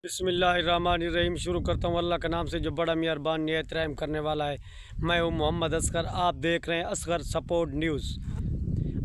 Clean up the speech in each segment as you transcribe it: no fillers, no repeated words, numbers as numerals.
बिस्मिल्लाहिर्रहमानिर्रहीम। शुरू करता हूँ अल्लाह के नाम से जो बड़ा मेहरबान निहायत रहम करने वाला है। मैं हूँ मोहम्मद असगर, आप देख रहे हैं असगर सपोर्ट न्यूज़।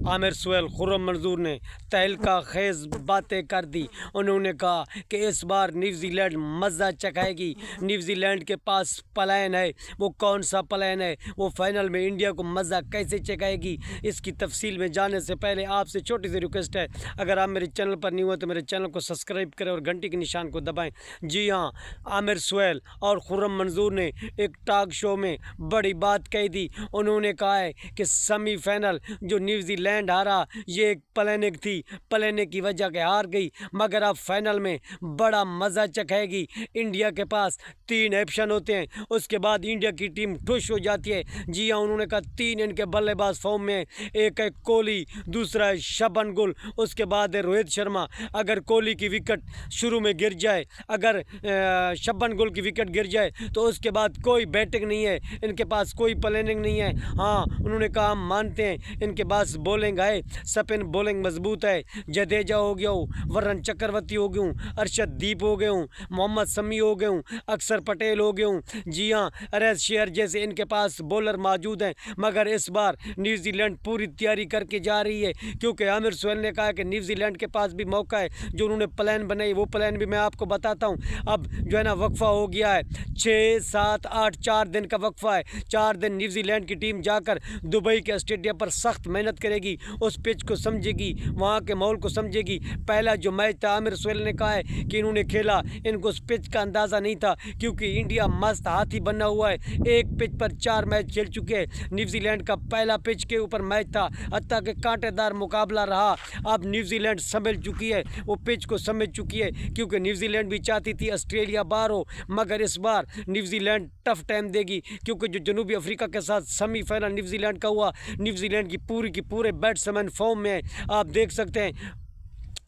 आमिर सुहेल खुर्रम मंजूर ने तहलका खेज़ बातें कर दी। उन्होंने कहा कि इस बार न्यूजीलैंड मज़ा चखाएगी। न्यूजीलैंड के पास प्लान है, वो कौन सा प्लान है, वो फाइनल में इंडिया को मज़ा कैसे चखाएगी, इसकी तफसील में जाने से पहले आपसे छोटी सी रिक्वेस्ट है, अगर आप मेरे चैनल पर नहीं हुए तो मेरे चैनल को सब्सक्राइब करें और घंटी के निशान को दबाएं। जी हाँ, आमिर सुहेल और खुर्रम मंजूर ने एक टॉक शो में बड़ी बात कही थी। उन्होंने कहा है कि सेमीफाइनल जो न्यूजीलैंड हारा ये एक प्लानिंग थी, प्लानिंग की वजह के हार गई, मगर अब फाइनल में बड़ा मज़ा चखाएगी। इंडिया के पास 3 ऑप्शन होते हैं, उसके बाद इंडिया की टीम खुश हो जाती है। जी हाँ, उन्होंने कहा 3 इनके बल्लेबाज फॉर्म में, एक है कोहली, दूसरा है शबन गिल, उसके बाद है रोहित शर्मा। अगर कोहली की विकेट शुरू में गिर जाए, अगर शबन गिल की विकेट गिर जाए तो उसके बाद कोई बैटिंग नहीं है, इनके पास कोई प्लानिंग नहीं है। हाँ, उन्होंने कहा हम मानते हैं इनके पास बॉलिंग है, स्पिन बॉलिंग मजबूत है। जडेजा हो गया हूँ, वरुण चक्रवर्ती हो गया हूँ, अर्शद दीप हो गया हूँ, मोहम्मद शमी हो गया हूँ, अक्षर पटेल हो गया हूँ। जी हाँ, अरैज शेर जैसे इनके पास बॉलर मौजूद हैं। मगर इस बार न्यूजीलैंड पूरी तैयारी करके जा रही है, क्योंकि आमिर सुहेल ने कहा कि न्यूजीलैंड के पास भी मौका है। जो उन्होंने प्लान बनाई वो प्लान भी मैं आपको बताता हूँ। अब जो है ना वक्फा हो गया है, 6, 7, 8 4 दिन का वक्फा है। 4 दिन न्यूजीलैंड की टीम जाकर दुबई के स्टेडियम पर सख्त मेहनत करेगी, उस पिच को समझेगी, वहाँ के माहौल को समझेगी। पहला जो मैच था, आमिर सुहेल ने कहा है कि इन्होंने खेला, इनको उस पिच का अंदाज़ा नहीं था, क्योंकि इंडिया मस्त हाथी बना हुआ है। एक पिच पर 4 मैच खेल चुके हैं। न्यूजीलैंड का पहला पिच के ऊपर मैच था, हत्ता कि कांटेदार मुकाबला रहा। अब न्यूजीलैंड समझ चुकी है, वो पिच को समझ चुकी है, क्योंकि न्यूजीलैंड भी चाहती थी ऑस्ट्रेलिया बाहर हो, मगर इस बार न्यूजीलैंड टफ टाइम देगी, क्योंकि जो जनूबी अफ्रीका के साथ सेमीफाइनल न्यूजीलैंड का हुआ, न्यूजीलैंड की पूरे बैट्समैन फॉर्म में। आप देख सकते हैं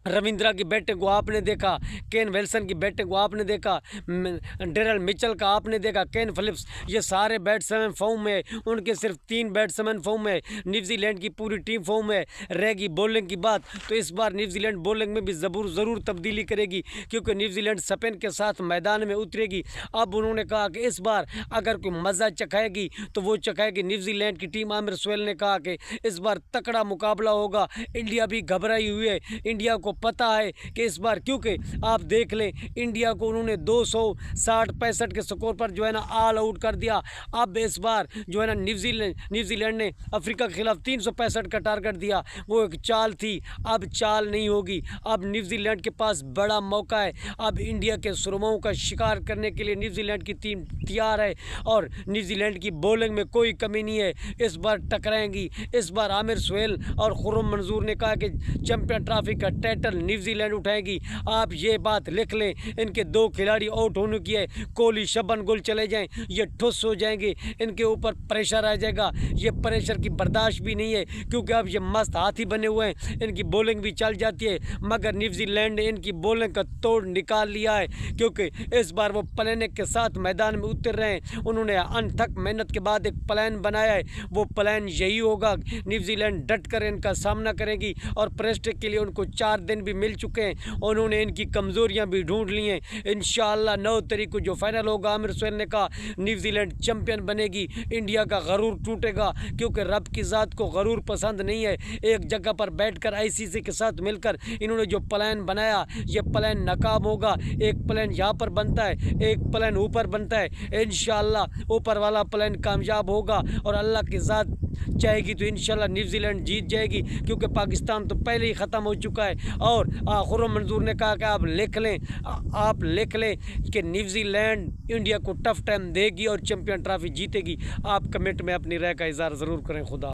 रविंद्रा की बैटिंग को आपने देखा, केन विल्सन की बैटिंग को आपने देखा, डेरल मिचेल का आपने देखा, केन फिलिप्स, ये सारे बैट्समैन फॉर्म में। उनके सिर्फ 3 बैट्समैन फॉर्म में, न्यूजीलैंड की पूरी टीम फॉर्म में। रहेगी बॉलिंग की बात, तो इस बार न्यूजीलैंड बॉलिंग में भी ज़रूर तब्दीली करेगी, क्योंकि न्यूजीलैंड स्पिन के साथ मैदान में उतरेगी। अब उन्होंने कहा कि इस बार अगर कोई मज़ा चखाएगी तो वो चखाएगी न्यूजीलैंड की टीम। आमिर सुहेल ने कहा कि इस बार तकड़ा मुकाबला होगा। इंडिया भी घबराई हुई है, इंडिया को पता है कि इस बार, क्योंकि आप देख लें इंडिया को उन्होंने 260-65 के स्कोर पर जो है ना ऑल आउट कर दिया। अब इस बार जो है ना न्यूजीलैंड ने अफ्रीका के खिलाफ 365 का टारगेट दिया, वो एक चाल थी। अब चाल नहीं होगी, अब न्यूजीलैंड के पास बड़ा मौका है। अब इंडिया के सुरमाओं का शिकार करने के लिए न्यूजीलैंड की टीम तैयार है, और न्यूजीलैंड की बॉलिंग में कोई कमी नहीं है। इस बार टकराएंगी। इस बार आमिर सुहेल और खुर्रम मंजूर ने कहा कि चैंपियन ट्रॉफी का टाइटल न्यूजीलैंड उठाएगी। आप ये बात लिख लें, इनके 2 खिलाड़ी आउट होने की है, कोहली शबन गिल चले जाएं, ये ठुस हो जाएंगे, इनके ऊपर प्रेशर आ जाएगा। ये प्रेशर की बर्दाश्त भी नहीं है, क्योंकि अब ये मस्त हाथी बने हुए हैं, इनकी बॉलिंग भी चल जाती है। मगर न्यूजीलैंड ने इनकी बॉलिंग का तोड़ निकाल लिया है, क्योंकि इस बार वो प्लानिंग के साथ मैदान में उतर रहे हैं। उन्होंने अनथक मेहनत के बाद एक प्लान बनाया है, वो प्लान यही होगा। न्यूजीलैंड डट कर इनका सामना करेगी, और प्रेस्टिक के लिए उनको 4 दिन भी मिल चुके हैं। उन्होंने इनकी कमज़ोरियां भी ढूंढ ली हैं। इंशाअल्लाह 9 तारीख को जो फाइनल होगा, आमिर सुहेल ने कहा न्यूजीलैंड चैंपियन बनेगी। इंडिया का गरूर टूटेगा, क्योंकि रब की ज़ात को गरूर पसंद नहीं है। एक जगह पर बैठकर आईसीसी के साथ मिलकर इन्होंने जो प्लान बनाया, ये प्लान नाकाम होगा। एक प्लान यहाँ पर बनता है, एक प्लान ऊपर बनता है। इंशाअल्लाह ऊपर वाला प्लान कामयाब होगा, और अल्लाह की ज़ात चाहेगी तो इंशाल्लाह न्यूजीलैंड जीत जाएगी, क्योंकि पाकिस्तान तो पहले ही ख़त्म हो चुका है। और खुर्रम मंजूर ने कहा कि आप लिख लें कि न्यूजीलैंड इंडिया को टफ टाइम देगी और चैंपियन ट्रॉफी जीतेगी। आप कमेंट में अपनी राय का इज़हार ज़रूर करें। खुदा।